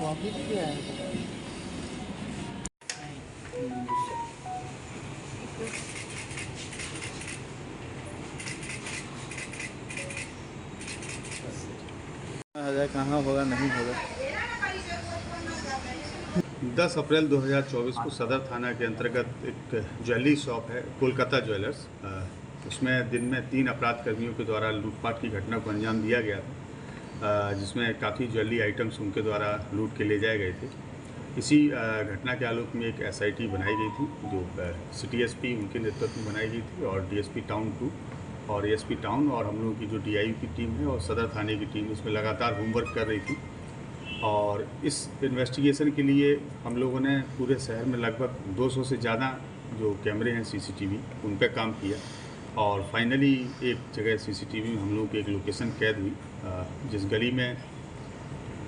Copy किया है। कहाँ होगा नहीं होगा। 10 अप्रैल 2024 को सदर थाना के अंतर्गत एक ज्वेलरी शॉप है कोलकाता ज्वेलर्स, उसमें दिन में 3 अपराध कर्मियों के द्वारा लूटपाट की घटना को अंजाम दिया गया था, जिसमें काफ़ी ज्वेलरी आइटम्स उनके द्वारा लूट के ले जाए गए थे। इसी घटना के आलोक में एक SIT बनाई गई थी जो सिटी SP उनके नेतृत्व में बनाई गई थी और DSP टाउन 2 और ASP टाउन और हम लोगों की जो DIU की टीम है और सदर थाने की टीम इसमें लगातार होमवर्क कर रही थी। और इस इन्वेस्टिगेशन के लिए हम लोगों ने पूरे शहर में लगभग 200 से ज़्यादा जो कैमरे हैं CCTV उन पर काम किया और फाइनली एक जगह CCTV में हम लोगों की एक लोकेशन कैद हुई, जिस गली में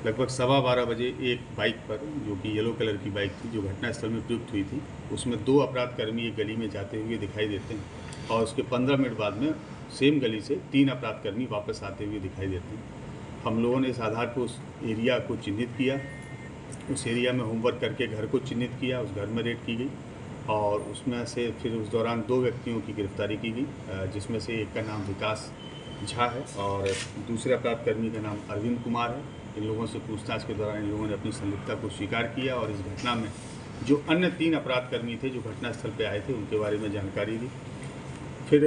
लगभग 12:15 बजे एक बाइक पर, जो कि येलो कलर की बाइक थी जो घटनास्थल में प्रयुक्त हुई थी, उसमें 2 अपराधकर्मी एक गली में जाते हुए दिखाई देते हैं और उसके 15 मिनट बाद में सेम गली से 3 अपराधकर्मी वापस आते हुए दिखाई देते हैं। हम लोगों ने इस आधार पर उस एरिया को चिन्हित किया, उस एरिया में होमवर्क करके घर को चिन्हित किया, उस घर में रेड की गई और उसमें से फिर उस दौरान 2 व्यक्तियों की गिरफ्तारी की गई, जिसमें से एक का नाम विकास झा है और दूसरे अपराधकर्मी का नाम अरविंद कुमार है। इन लोगों से पूछताछ के दौरान इन लोगों ने अपनी संलिप्तता को स्वीकार किया और इस घटना में जो अन्य 3 अपराधकर्मी थे जो घटनास्थल पर आए थे उनके बारे में जानकारी दी। फिर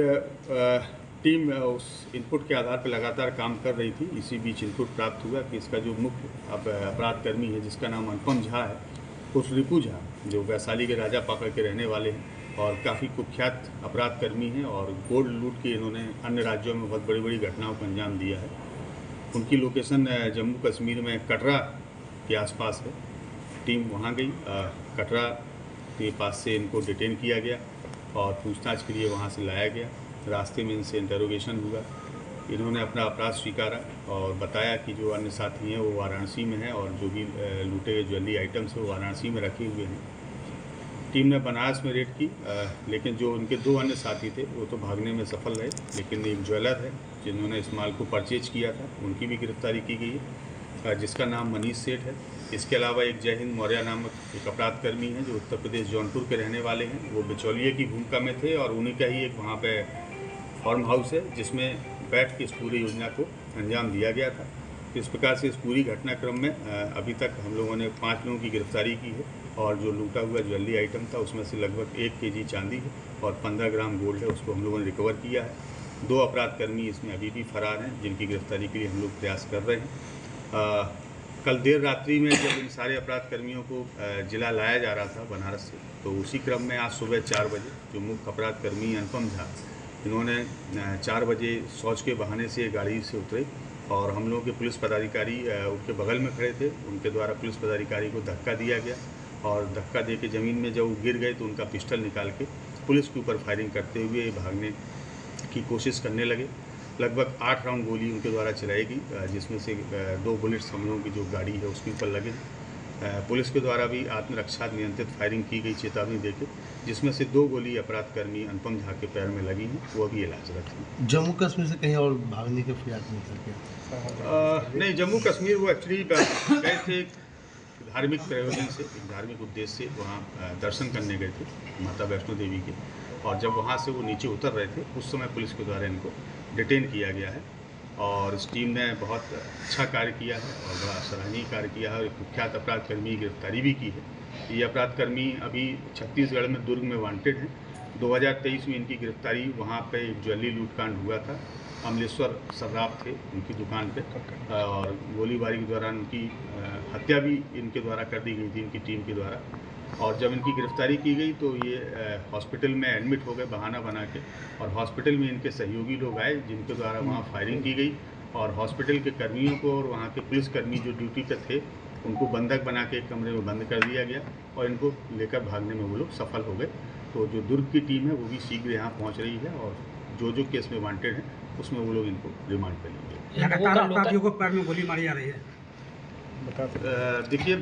टीम उस इनपुट के आधार पर लगातार काम कर रही थी। इसी बीच इनपुट प्राप्त हुआ कि इसका जो मुख्य अपराधकर्मी है जिसका नाम अनुपम झा है, उस रिपू झा जो वैशाली के राजा पाकड़ के रहने वाले हैं और काफ़ी कुख्यात अपराधकर्मी हैं और गोल्ड लूट के इन्होंने अन्य राज्यों में बहुत बड़ी बड़ी घटनाओं को अंजाम दिया है। उनकी लोकेशन जम्मू कश्मीर में कटरा के आसपास है। टीम वहाँ गई, कटरा के पास से इनको डिटेन किया गया और पूछताछ के लिए वहाँ से लाया गया। रास्ते में इनसे इंटरोगेशन हुआ, इन्होंने अपना अपराध स्वीकारा और बताया कि जो अन्य साथी हैं वो वाराणसी में हैं और जो भी लूटे गए ज्वेलरी आइटम्स हैं वो वाराणसी में रखे हुए हैं। टीम ने बनारस में रेड की, लेकिन जो उनके 2 अन्य साथी थे वो तो भागने में सफल रहे, लेकिन एक ज्वेलर है जिन्होंने इस माल को परचेज किया था उनकी भी गिरफ्तारी की गई है, जिसका नाम मनीष सेठ है। इसके अलावा एक जय हिंद मौर्य नामक एक अपराधकर्मी हैं जो उत्तर प्रदेश जौनपुर के रहने वाले हैं, वो बिचौलिए की भूमिका में थे और उन्हीं का ही एक वहाँ पे फार्म हाउस है जिसमें बैठ के इस पूरी योजना को अंजाम दिया गया था। इस प्रकार से इस पूरी घटनाक्रम में अभी तक हम लोगों ने 5 लोगों की गिरफ्तारी की है और जो लूटा हुआ ज्वेलरी आइटम था उसमें से लगभग 1 kg चांदी है और 15 ग्राम गोल्ड है, उसको हम लोगों ने रिकवर किया है। 2 अपराधकर्मी इसमें अभी भी फरार हैं जिनकी गिरफ्तारी के लिए हम लोग प्रयास कर रहे हैं। कल देर रात्रि में जब इन सारे अपराधकर्मियों को जिला लाया जा रहा था बनारस से, तो उसी क्रम में आज सुबह 4 बजे जो मुख्य अपराधकर्मी अनुपम झा, इन्होंने 4 बजे शौच के बहाने से गाड़ी से उतरे और हम लोगों के पुलिस पदाधिकारी उनके बगल में खड़े थे, उनके द्वारा पुलिस पदाधिकारी को धक्का दिया गया और धक्का दे के ज़मीन में जब वो गिर गए तो उनका पिस्टल निकाल के पुलिस के ऊपर फायरिंग करते हुए भागने की कोशिश करने लगे। लगभग 8 राउंड गोली उनके द्वारा चलाई गई, जिसमें से 2 बुलेट्स हम लोगों की जो गाड़ी है उसके ऊपर लगे। पुलिस के द्वारा भी आत्मरक्षा नियंत्रित फायरिंग की गई चेतावनी देके, जिसमें से 2 गोली अपराधकर्मी अनुपम झा के पैर में लगी हैं, वो अभी इलाजरत हैं। जम्मू कश्मीर से कहीं और भागने के प्रयास नहीं करते? नहीं, जम्मू कश्मीर वो एक्चुअली गए थे धार्मिक प्रयोजन से, एक धार्मिक उद्देश्य से वहाँ दर्शन करने गए थे माता वैष्णो देवी के, और जब वहाँ से वो नीचे उतर रहे थे उस समय पुलिस के द्वारा इनको डिटेन किया गया है और इस टीम ने बहुत अच्छा कार्य किया है और बड़ा सराहनीय कार्य किया है और एक कुख्यात अपराधकर्मी की गिरफ्तारी भी की है। ये अपराधकर्मी अभी छत्तीसगढ़ में दुर्ग में वांटेड हैं। 2023 में इनकी गिरफ्तारी वहाँ पे एक ज्वेलरी लूटकांड हुआ था, अमलेश्वर सर्राफ थे उनकी दुकान पे और गोलीबारी के दौरान उनकी हत्या भी इनके द्वारा कर दी गई थी इनकी टीम के द्वारा। और जब इनकी गिरफ्तारी की गई तो ये हॉस्पिटल में एडमिट हो गए बहाना बना के, और हॉस्पिटल में इनके सहयोगी लोग आए जिनके द्वारा वहाँ फायरिंग की गई और हॉस्पिटल के कर्मियों को और वहाँ के पुलिसकर्मी जो ड्यूटी पर थे उनको बंधक बना के एक कमरे में बंद कर दिया गया और इनको लेकर भागने में वो लोग सफल हो गए। तो जो दुर्ग की टीम है वो भी शीघ्र यहाँ पहुँच रही है और जो केस में वांटेड है उसमें वो लोग इनको रिमांड पर लेंगे। लगातार अपराधियों को पैर में गोली मारी जा रही है। देखिए,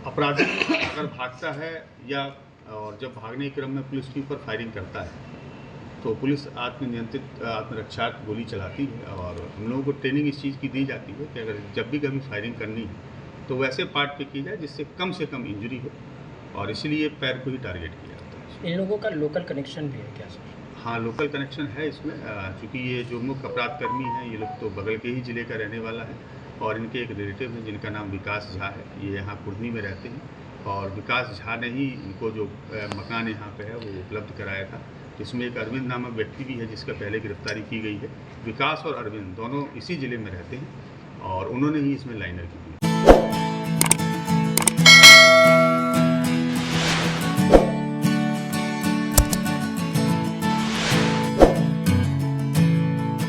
अपराधी अगर भागता है या और जब भागने के क्रम में पुलिस के ऊपर फायरिंग करता है तो पुलिस आत्मनियंत्रित आत्मरक्षा गोली चलाती है और हम लोगों को ट्रेनिंग इस चीज़ की दी जाती है कि अगर जब भी कभी फायरिंग करनी है तो वैसे पार्ट पे की जाए जिससे कम इंजरी हो, और इसलिए पैर को ही टारगेट किया जाता है। इन लोगों का लोकल कनेक्शन भी है क्या सर? हाँ, लोकल कनेक्शन है इसमें, चूँकि ये जो मुख्य अपराधकर्मी हैं ये लोग तो बगल के ही ज़िले का रहने वाला है, और इनके एक रिलेटिव हैं जिनका नाम विकास झा है, ये यहाँ कुर्नी में रहते हैं, और विकास झा ने ही इनको जो मकान यहाँ पे है वो उपलब्ध कराया था। इसमें एक अरविंद नामक व्यक्ति भी है जिसका पहले गिरफ्तारी की गई है। विकास और अरविंद दोनों इसी ज़िले में रहते हैं और उन्होंने ही इसमें लाइनर की थी।